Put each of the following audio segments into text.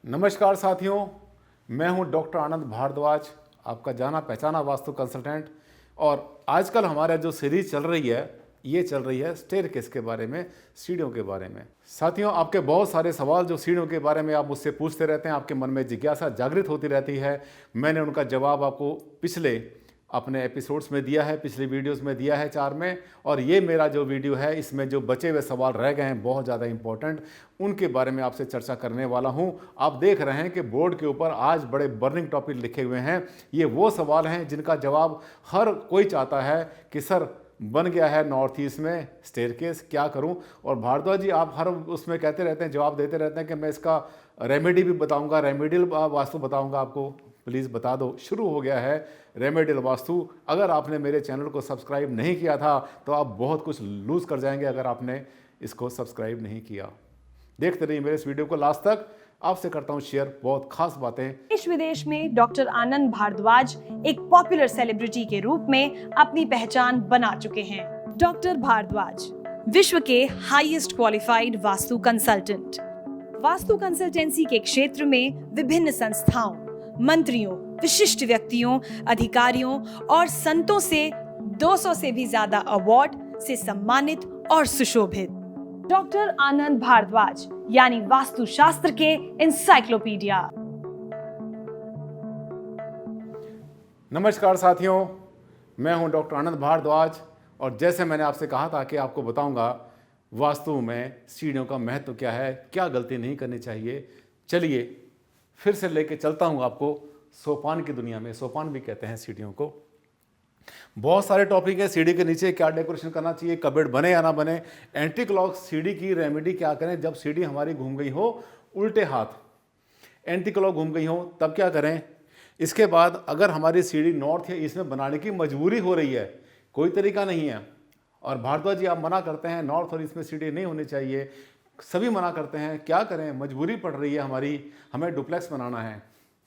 नमस्कार साथियों, मैं हूं डॉक्टर आनंद भारद्वाज, आपका जाना पहचाना वास्तु कंसल्टेंट। और आजकल हमारा जो सीरीज चल रही है ये चल रही है स्टेयरकेस के बारे में, सीढ़ियों के बारे में। साथियों, आपके बहुत सारे सवाल जो सीढ़ियों के बारे में आप मुझसे पूछते रहते हैं, आपके मन में जिज्ञासा जागृत होती रहती है। मैंने उनका जवाब आपको पिछले अपने एपिसोड्स में दिया है, पिछली वीडियोस में दिया है 4 में। और ये मेरा जो वीडियो है इसमें जो बचे हुए सवाल रह गए हैं बहुत ज़्यादा इंपॉर्टेंट, उनके बारे में आपसे चर्चा करने वाला हूं। आप देख रहे हैं कि बोर्ड के ऊपर आज बड़े बर्निंग टॉपिक लिखे हुए हैं। ये वो सवाल हैं जिनका जवाब हर कोई चाहता है कि सर बन गया है नॉर्थ ईस्ट में स्टेयरकेस, क्या करूं। और भारद्वाज जी, आप हर उसमें कहते रहते हैं, जवाब देते रहते हैं कि मैं इसका रेमेडी भी बताऊंगा, रेमेडियल वास्तु बताऊंगा आपको। प्लीज़ बता दो। शुरू हो गया है रेमेडियल वास्तु। अगर आपने मेरे चैनल को सब्सक्राइब नहीं किया था तो आप बहुत कुछ लूज़ कर जाएंगे अगर आपने इसको सब्सक्राइब नहीं किया। देखते रहिए मेरे इस वीडियो को लास्ट तक। आपसे करता हूं शेयर बहुत खास बातें। देश विदेश में डॉक्टर आनंद भारद्वाज एक पॉपुलर सेलिब्रिटी के रूप में अपनी पहचान बना चुके हैं। डॉक्टर भारद्वाज विश्व के highest qualified vastu consultant. Vastu consultancy के क्षेत्र में विभिन्न संस्थाओं, मंत्रियों, विशिष्ट व्यक्तियों, अधिकारियों और संतों से 200 से भी ज्यादा अवार्ड से सम्मानित और सुशोभित। डॉक्टर आनंद भारद्वाज यानी वास्तुशास्त्र के इंसाइक्लोपीडिया। नमस्कार साथियों, मैं हूं डॉक्टर आनंद भारद्वाज। और जैसे मैंने आपसे कहा था कि आपको बताऊंगा वास्तु में सीढ़ियों का महत्व क्या है, क्या गलती नहीं करनी चाहिए। चलिए फिर से लेके चलता हूं आपको सोपान की दुनिया में। सोपान भी कहते हैं सीढ़ियों को। बहुत सारे टॉपिक है। सीढ़ी के नीचे क्या डेकोरेशन करना चाहिए, कबर्ड बने या ना बने, एंटी क्लॉक सीढ़ी की रेमेडी क्या करें जब सीढ़ी हमारी घूम गई हो उल्टे हाथ, एंटी क्लॉक घूम गई हो तब क्या करें। इसके बाद अगर हमारी सीढ़ी नॉर्थ या ईस्ट में बनाने की मजबूरी हो रही है, कोई तरीका नहीं है, और भारद्वाज जी आप मना करते हैं नॉर्थ और ईस्ट में सीढ़ी नहीं होनी चाहिए, सभी मना करते हैं, क्या करें, मजबूरी पड़ रही है हमारी, हमें डुप्लेक्स बनाना है,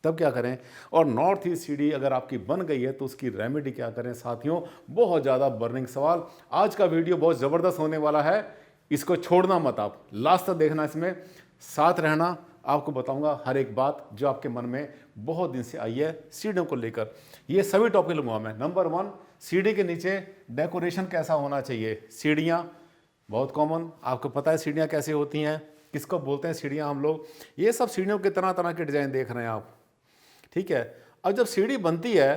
तब क्या करें। और नॉर्थ ईस्ट सीढ़ी अगर आपकी बन गई है तो उसकी रेमेडी क्या करें। साथियों, बहुत ज़्यादा बर्निंग सवाल। आज का वीडियो बहुत ज़बरदस्त होने वाला है, इसको छोड़ना मत, आप लास्ट तक देखना, इसमें साथ रहना। आपको बताऊंगा हर एक बात जो आपके मन में बहुत दिन से आई है सीढ़ियों को लेकर। ये सभी टॉपिक लूँगा मैं। नंबर 1, सीढ़ी के नीचे डेकोरेशन कैसा होना चाहिए। सीढ़ियाँ बहुत कॉमन, आपको पता है सीढ़ियाँ कैसे होती हैं, किसको बोलते हैं सीढ़ियाँ हम लोग। ये सब सीढ़ियों के तरह तरह के डिज़ाइन देख रहे हैं आप, ठीक है। अब जब सीढ़ी बनती है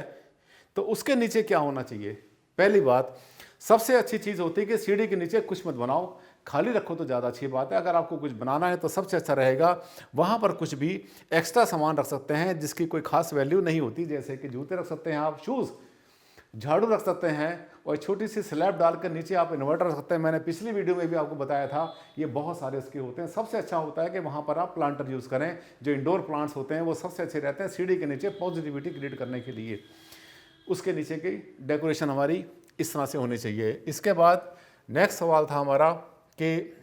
तो उसके नीचे क्या होना चाहिए। पहली बात, सबसे अच्छी चीज़ होती है कि सीढ़ी के नीचे कुछ मत बनाओ, खाली रखो तो ज़्यादा अच्छी बात है। अगर आपको कुछ बनाना है तो सबसे अच्छा रहेगा वहाँ पर कुछ भी एक्स्ट्रा सामान रख सकते हैं जिसकी कोई खास वैल्यू नहीं होती, जैसे कि जूते रख सकते हैं आप, शूज़, झाड़ू रख सकते हैं, और छोटी सी स्लैब डालकर नीचे आप इन्वर्टर रख सकते हैं। मैंने पिछली वीडियो में भी आपको बताया था, ये बहुत सारे इसके होते हैं। सबसे अच्छा होता है कि वहाँ पर आप प्लांटर यूज़ करें, जो इंडोर प्लांट्स होते हैं वो सबसे अच्छे रहते हैं सीढ़ी के नीचे पॉजिटिविटी क्रिएट करने के लिए। उसके नीचे की डेकोरेशन हमारी इस तरह से होनी चाहिए। इसके बाद नेक्स्ट सवाल था हमारा कि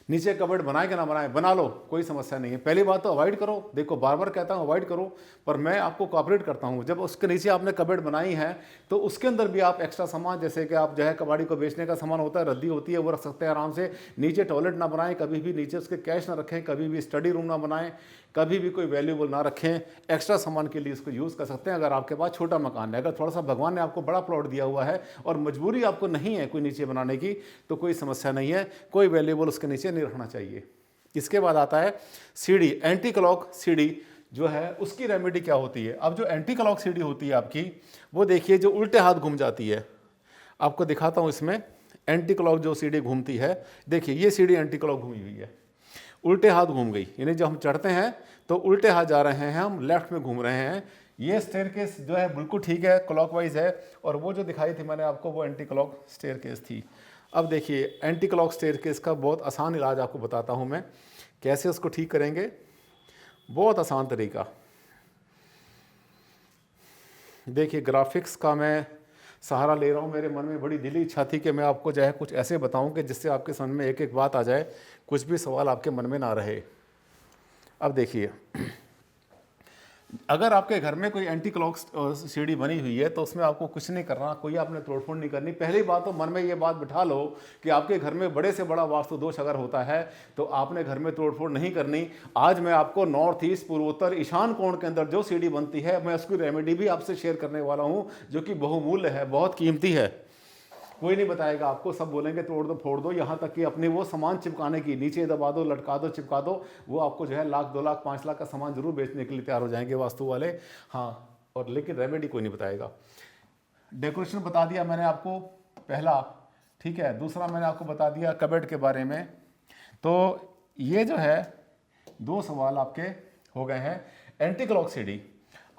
नीचे कबर्ड बनाए कि ना बनाए। बना लो, कोई समस्या नहीं है। पहली बात तो अवॉइड करो, देखो बार बार कहता हूँ अवॉइड करो, पर मैं आपको कोऑपरेट करता हूँ। जब उसके नीचे आपने कबर्ड बनाई है तो उसके अंदर भी आप एक्स्ट्रा सामान, जैसे कि आप जो है कबाड़ी को बेचने का सामान होता है, रद्दी होती है, वो रख सकते हैं आराम से। नीचे टॉयलेट ना बनाएं कभी भी, नीचे उसके कैश ना रखें कभी भी, स्टडी रूम ना बनाएं कभी भी, कोई वैल्यूबल ना रखें। एक्स्ट्रा सामान के लिए इसको यूज़ कर सकते हैं अगर आपके पास छोटा मकान है। अगर थोड़ा सा भगवान ने आपको बड़ा प्लॉट दिया हुआ है और मजबूरी आपको नहीं है कोई नीचे बनाने की, तो कोई समस्या नहीं है, कोई वैल्यूबल उसके नीचे नहीं रखना चाहिए। इसके बाद आता है सीढ़ी, एंटी क्लॉक सीढ़ी जो है उसकी रेमेडी क्या होती है। अब जो एंटी क्लॉक सीढ़ी होती है आपकी, वो देखिए जो उल्टे हाथ घूम जाती है। आपको दिखाता हूँ इसमें एंटी क्लॉक जो सीढ़ी घूमती है। देखिए ये सीढ़ी एंटी क्लॉक घूमी हुई है, उल्टे हाथ घूम गई, यानी जब हम चढ़ते हैं तो उल्टे हाथ जा रहे हैं, हम लेफ्ट में घूम रहे हैं। ये स्टेयरकेस जो है बिल्कुल ठीक है, क्लॉकवाइज है, और वो जो दिखाई थी मैंने आपको वो एंटी क्लॉक स्टेयरकेस थी। अब देखिए एंटी क्लॉक स्टेयरकेस का बहुत आसान इलाज आपको बताता हूँ मैं, कैसे उसको ठीक करेंगे। बहुत आसान तरीका। देखिए ग्राफिक्स का मैं सहारा ले रहा हूँ। मेरे मन में बड़ी दिली इच्छा थी कि मैं आपको जो है कुछ ऐसे बताऊँ कि जिससे आपके समझ में एक एक बात आ जाए, कुछ भी सवाल आपके मन में ना रहे। अब देखिए अगर आपके घर में कोई एंटी क्लॉक सीढ़ी बनी हुई है तो उसमें आपको कुछ नहीं करना, कोई आपने तोड़फोड़ नहीं करनी। पहली बात तो मन में ये बात बिठा लो कि आपके घर में बड़े से बड़ा वास्तु दोष अगर होता है तो आपने घर में तोड़फोड़ नहीं करनी। आज मैं आपको नॉर्थ ईस्ट, पूर्वोत्तर, ईशान कोण के अंदर जो सीढ़ी बनती है मैं उसकी रेमेडी भी आपसे शेयर करने वाला हूँ, जो कि बहुमूल्य है, बहुत कीमती है। कोई नहीं बताएगा आपको, सब बोलेंगे तोड़ दो फोड़ दो, यहाँ तक कि अपनी वो सामान चिपकाने की, नीचे दबा दो, लटका दो, चिपका दो, वो आपको जो है 1 लाख 2 लाख 5 लाख का सामान जरूर बेचने के लिए तैयार हो जाएंगे वास्तु वाले। हाँ, और लेकिन रेमेडी कोई नहीं बताएगा। डेकोरेशन बता दिया मैंने आपको पहला, ठीक है। दूसरा मैंने आपको बता दिया कबर्ड के बारे में। तो ये जो है 2 सवाल आपके हो गए हैं। एंटी क्लॉक सीढ़ी,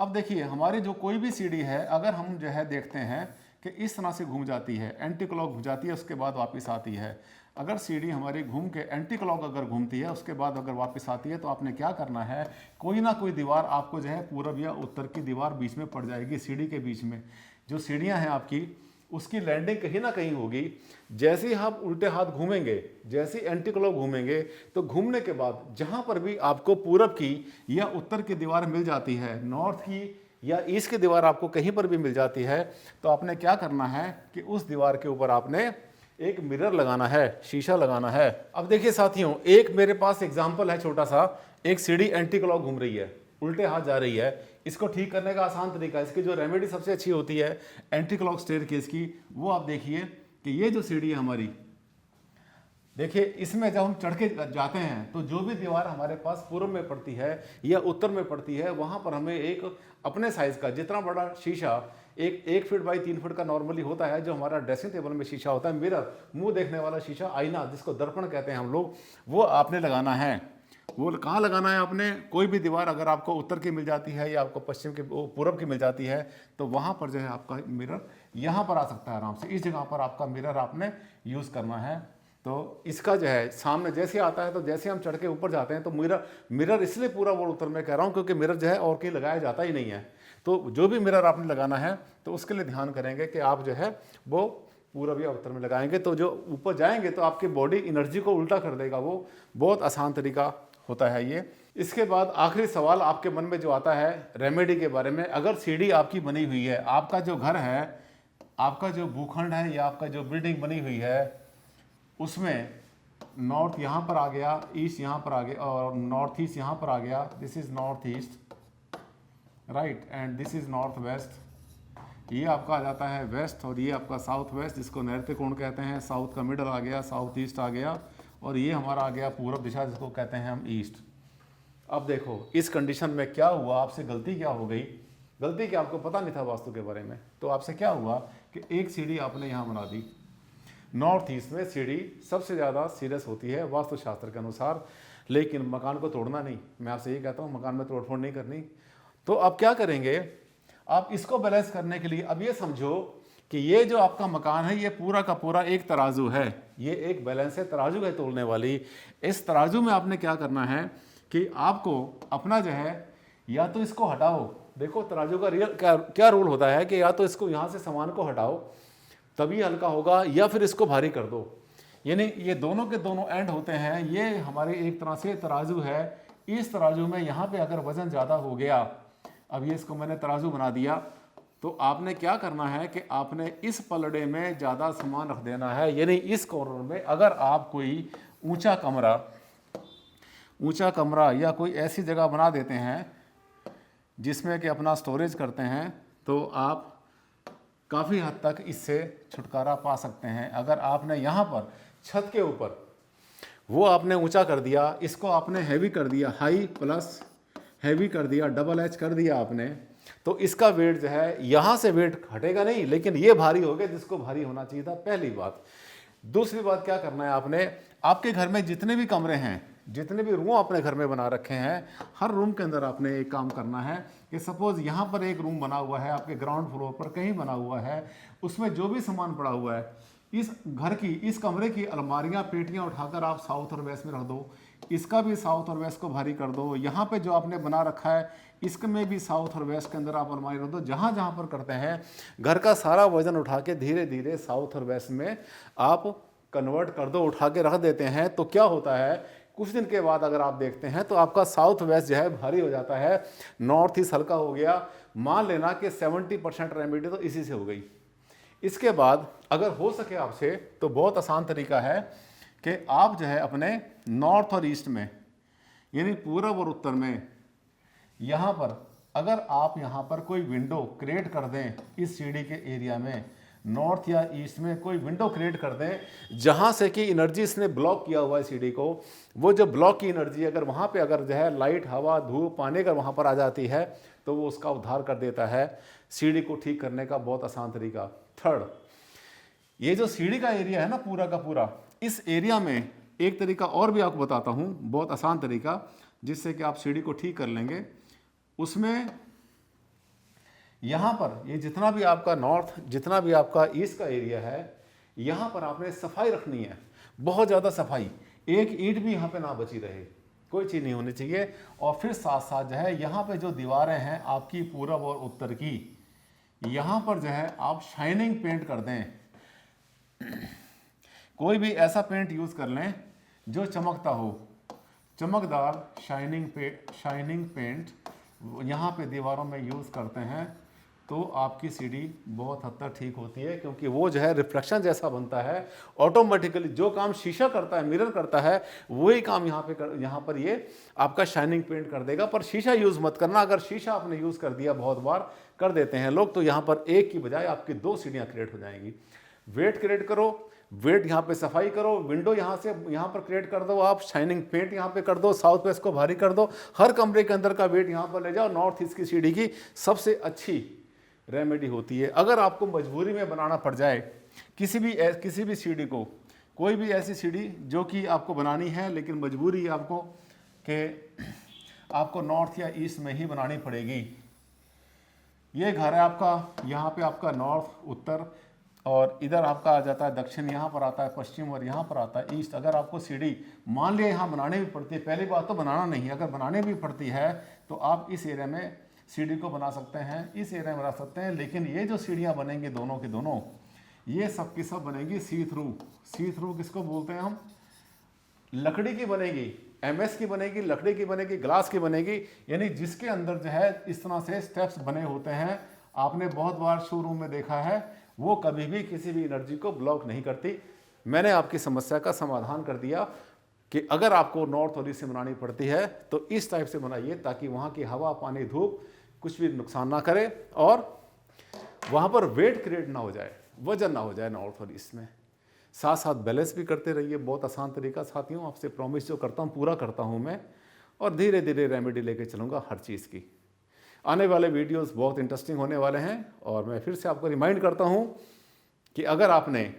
अब देखिए हमारी जो कोई भी सीढ़ी है, अगर हम जो है देखते हैं कि इस तरह से घूम जाती है, एंटी क्लॉक घूम जाती है, उसके बाद वापस आती है। अगर सीढ़ी हमारी घूम के एंटी क्लॉक अगर घूमती है, उसके बाद अगर वापस आती है, तो आपने क्या करना है, कोई ना कोई दीवार आपको जो है पूरब या उत्तर की दीवार बीच में पड़ जाएगी। सीढ़ी के बीच में जो सीढ़ियाँ हैं आपकी, उसकी लैंडिंग कहीं ना कहीं होगी। जैसे ही आप उल्टे हाथ घूमेंगे, जैसे एंटी क्लॉक घूमेंगे, तो घूमने के बाद जहाँ पर भी आपको पूरब की या उत्तर की दीवार मिल जाती है, नॉर्थ की या ईस्ट की दीवार आपको कहीं पर भी मिल जाती है, तो आपने क्या करना है कि उस दीवार के ऊपर आपने एक मिरर लगाना है, शीशा लगाना है। अब देखिए साथियों, एक मेरे पास एग्जांपल है छोटा सा। एक सीढ़ी एंटी क्लॉक घूम रही है, उल्टे हाथ जा रही है। इसको ठीक करने का आसान तरीका, इसकी जो रेमेडी सबसे अच्छी होती है एंटी क्लॉक स्टेयरकेस की, वो आप देखिए कि ये जो सीढ़ी है हमारी, देखिए इसमें जब हम चढ़ के जाते हैं तो जो भी दीवार हमारे पास पूर्व में पड़ती है या उत्तर में पड़ती है, वहाँ पर हमें एक अपने साइज का जितना बड़ा शीशा, एक 1 फीट बाई 3 फीट का नॉर्मली होता है, जो हमारा ड्रेसिंग टेबल में शीशा होता है, मिरर, मुंह देखने वाला शीशा, आईना, जिसको दर्पण कहते हैं हम लोग, वो आपने लगाना है। वो कहाँ लगाना है आपने, कोई भी दीवार अगर आपको उत्तर की मिल जाती है या आपको पश्चिम की, पूरब की मिल जाती है, तो वहाँ पर जो है आपका मिरर यहाँ पर आ सकता है आराम से। इस जगह पर आपका मिरर आपने यूज़ करना है। तो इसका जो है सामने जैसे आता है, तो जैसे हम चढ़ के ऊपर जाते हैं तो मिरर इसलिए पूरा वो उत्तर में कह रहा हूँ क्योंकि मिरर जो है और कहीं लगाया जाता ही नहीं है। तो जो भी मिरर आपने लगाना है तो उसके लिए ध्यान करेंगे कि आप जो है वो पूरब या उत्तर में लगाएंगे, तो जो ऊपर जाएंगे तो आपकी बॉडी एनर्जी को उल्टा कर देगा। वो बहुत आसान तरीका होता है ये। इसके बाद आखिरी सवाल आपके मन में जो आता है रेमेडी के बारे में, अगर सीढ़ी आपकी बनी हुई है, आपका जो घर है, आपका जो भूखंड है या आपका जो बिल्डिंग बनी हुई है, उसमें नॉर्थ यहाँ पर आ गया, ईस्ट यहाँ पर आ गया और नॉर्थ ईस्ट यहाँ पर आ गया। This is north east, right, and this is north west. ये आपका आ जाता है वेस्ट और ये आपका साउथ वेस्ट, जिसको नैऋत्य कोण कहते हैं। साउथ का मिडल आ गया, साउथ ईस्ट आ गया, और ये हमारा आ गया पूर्व दिशा, जिसको कहते हैं हम ईस्ट। अब देखो इस कंडीशन में क्या हुआ, आपसे गलती क्या हो गई। गलती क्या, आपको पता नहीं था वास्तु के बारे में, तो आपसे क्या हुआ कि एक सीढ़ी आपने यहाँ बना दी। नॉर्थ ईस्ट में सीढ़ी सबसे ज़्यादा सीरियस होती है वास्तुशास्त्र के अनुसार, लेकिन मकान को तोड़ना नहीं। मैं आपसे ये कहता हूँ मकान में तोड़फोड़ नहीं करनी। तो अब क्या करेंगे, आप इसको बैलेंस करने के लिए अब ये समझो कि ये जो आपका मकान है ये पूरा का पूरा एक तराजू है, ये एक बैलेंस है, तराजू है तोलने वाली। इस तराजू में आपने क्या करना है कि आपको अपना जो है, या तो इसको हटाओ, देखो तराजू का रियल क्या रूल होता है कि या तो इसको यहाँ से सामान को हटाओ तभी हल्का होगा, या फिर इसको भारी कर दो। यानी ये दोनों के दोनों एंड होते हैं। ये हमारे एक तरह से तराजू है। इस तराजू में यहाँ पे अगर वजन ज़्यादा हो गया, अब ये इसको मैंने तराजू बना दिया, तो आपने क्या करना है कि आपने इस पलड़े में ज़्यादा सामान रख देना है। यानी इस कॉर्नर में अगर आप कोई ऊंचा कमरा या कोई ऐसी जगह बना देते हैं जिसमें कि अपना स्टोरेज करते हैं, तो आप काफ़ी हद तक इससे छुटकारा पा सकते हैं। अगर आपने यहाँ पर छत के ऊपर वो आपने ऊंचा कर दिया, इसको आपने हैवी कर दिया, हाई प्लस हैवी कर दिया, डबल एच कर दिया आपने, तो इसका वेट जो है यहाँ से वेट हटेगा नहीं, लेकिन ये भारी हो गया जिसको भारी होना चाहिए था। पहली बात। दूसरी बात क्या करना है आपने, आपके घर में जितने भी कमरे हैं, जितने भी रूम अपने घर में बना रखे हैं, हर रूम के अंदर आपने एक काम करना है कि सपोज यहाँ पर एक रूम बना हुआ है, आपके ग्राउंड फ्लोर पर कहीं बना हुआ है, उसमें जो भी सामान पड़ा हुआ है, इस घर की, इस कमरे की अलमारियाँ, पेटियाँ उठाकर आप साउथ और वेस्ट में रख दो। इसका भी साउथ और वेस्ट को भारी कर दो। यहाँ पे जो आपने बना रखा है इसमें भी साउथ और वेस्ट के अंदर आप अलमारी रख दो। जहाँ जहाँ पर करते हैं घर का सारा वजन उठा के धीरे धीरे साउथ और वेस्ट में आप कन्वर्ट कर दो, उठा के रख देते हैं। तो क्या होता है, कुछ दिन के बाद अगर आप देखते हैं तो आपका साउथ वेस्ट जो है भारी हो जाता है, नॉर्थ ईस्ट हल्का हो गया। मान लेना कि 70% रेमेडी तो इसी से हो गई। इसके बाद अगर हो सके आपसे तो बहुत आसान तरीका है कि आप जो है अपने नॉर्थ और ईस्ट में यानी पूरब और उत्तर में यहाँ पर अगर आप यहाँ पर कोई विंडो क्रिएट कर दें, इस सीढ़ी के एरिया में नॉर्थ या ईस्ट में कोई विंडो क्रिएट कर दें जहाँ से कि एनर्जी इसने ब्लॉक किया हुआ है सीढ़ी को, वो जो ब्लॉक की एनर्जी अगर वहाँ पे अगर जो है लाइट, हवा, धूप, पानी अगर वहाँ पर आ जाती है तो वो उसका उद्धार कर देता है। सीढ़ी को ठीक करने का बहुत आसान तरीका। थर्ड, ये जो सीढ़ी का एरिया है ना पूरा का पूरा, इस एरिया में एक तरीका और भी आपको बताता हूँ, बहुत आसान तरीका जिससे कि आप सीढ़ी को ठीक कर लेंगे। उसमें यहाँ पर ये जितना भी आपका नॉर्थ, जितना भी आपका ईस्ट का एरिया है, यहाँ पर आपने सफाई रखनी है, बहुत ज़्यादा सफाई, एक ईंट भी यहाँ पे ना बची रहे, कोई चीज़ नहीं होनी चाहिए। और फिर साथ साथ जो है यहाँ पे जो दीवारें हैं आपकी पूरब और उत्तर की, यहाँ पर जो है आप शाइनिंग पेंट कर दें। कोई भी ऐसा पेंट यूज़ कर लें जो चमकता हो, चमकदार शाइनिंग पेंट यहाँ पे दीवारों में यूज़ करते हैं तो आपकी सीढ़ी बहुत हद तक ठीक होती है, क्योंकि वो जो है रिफ्लेक्शन जैसा बनता है ऑटोमेटिकली। जो काम शीशा करता है, मिरर करता है, वही काम यहाँ पर ये आपका शाइनिंग पेंट कर देगा। पर शीशा यूज़ मत करना। अगर शीशा आपने यूज़ कर दिया, बहुत बार कर देते हैं लोग, तो यहाँ पर एक की बजाय आपकी 2 सीढ़ियाँ क्रिएट हो जाएंगी। वेट क्रिएट करो, वेट यहाँ पे सफाई करो, विंडो यहाँ से यहाँ पर क्रिएट कर दो, आप शाइनिंग पेंट यहाँ पे कर दो, साउथ वेस्ट को भारी कर दो, हर कमरे के अंदर का वेट यहाँ पर ले जाओ। नॉर्थ ईस्ट की सीढ़ी की सबसे अच्छी रेमेडी होती है। अगर आपको मजबूरी में बनाना पड़ जाए किसी भी सीढ़ी को, कोई भी ऐसी सीढ़ी जो कि आपको बनानी है लेकिन मजबूरी है आपको कि आपको नॉर्थ या ईस्ट में ही बनानी पड़ेगी। ये घर है आपका, यहाँ पे आपका नॉर्थ, उत्तर, और इधर आपका आ जाता है दक्षिण, यहाँ पर आता है पश्चिम, और यहाँ पर आता है ईस्ट। अगर आपको सीढ़ी मान लिया यहाँ बनाने भी पड़ती है, पहली बात तो बनाना नहीं, अगर बनाने भी पड़ती है तो आप इस एरिया में सीढ़ी को बना सकते हैं, इस एरिया में बना सकते हैं। लेकिन ये जो सीढ़ियाँ बनेंगी दोनों की दोनों, ये सब की सब बनेंगी सी थ्रू। सी थ्रू किसको बोलते हैं हम? लकड़ी की बनेगी, MS की बनेगी, लकड़ी की बनेगी, ग्लास की बनेगी, यानी जिसके अंदर जो है इस तरह से स्टेप्स बने होते हैं। आपने बहुत बार शोरूम में देखा है, वो कभी भी किसी भी एनर्जी को ब्लॉक नहीं करती। मैंने आपकी समस्या का समाधान कर दिया कि अगर आपको नॉर्थ और ईस्ट से बनानी पड़ती है तो इस टाइप से बनाइए, ताकि वहाँ की हवा, पानी, धूप कुछ भी नुकसान ना करे और वहाँ पर वेट क्रिएट ना हो जाए, वजन ना हो जाए नॉर्थ और ईस्ट में। साथ साथ बैलेंस भी करते रहिए। बहुत आसान तरीका साथियों, आपसे प्रॉमिस जो करता हूँ पूरा करता हूँ मैं, और धीरे धीरे रेमेडी लेके चलूँगा हर चीज़ की। आने वाले वीडियोस बहुत इंटरेस्टिंग होने वाले हैं। और मैं फिर से आपको रिमाइंड करता हूँ कि अगर आपने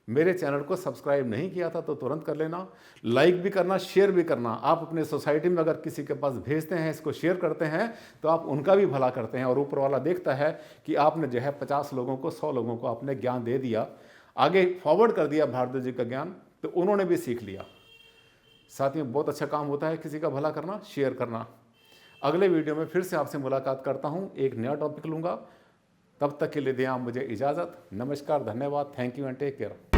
मेरे चैनल को सब्सक्राइब नहीं किया था तो तुरंत कर लेना, लाइक भी करना, शेयर भी करना। आप अपने सोसाइटी में अगर किसी के पास भेजते हैं, इसको शेयर करते हैं, तो आप उनका भी भला करते हैं, और ऊपर वाला देखता है कि आपने जो है 50 लोगों को, 100 लोगों को आपने ज्ञान दे दिया, आगे फॉरवर्ड कर दिया भारद्वाज जी का ज्ञान, तो उन्होंने भी सीख लिया। साथियों, बहुत अच्छा काम होता है किसी का भला करना, शेयर करना। अगले वीडियो में फिर से आपसे मुलाकात करता हूँ, एक नया टॉपिक लूँगा। तब तक के लिए दें आप मुझे इजाज़त। नमस्कार, धन्यवाद, thank you and take care.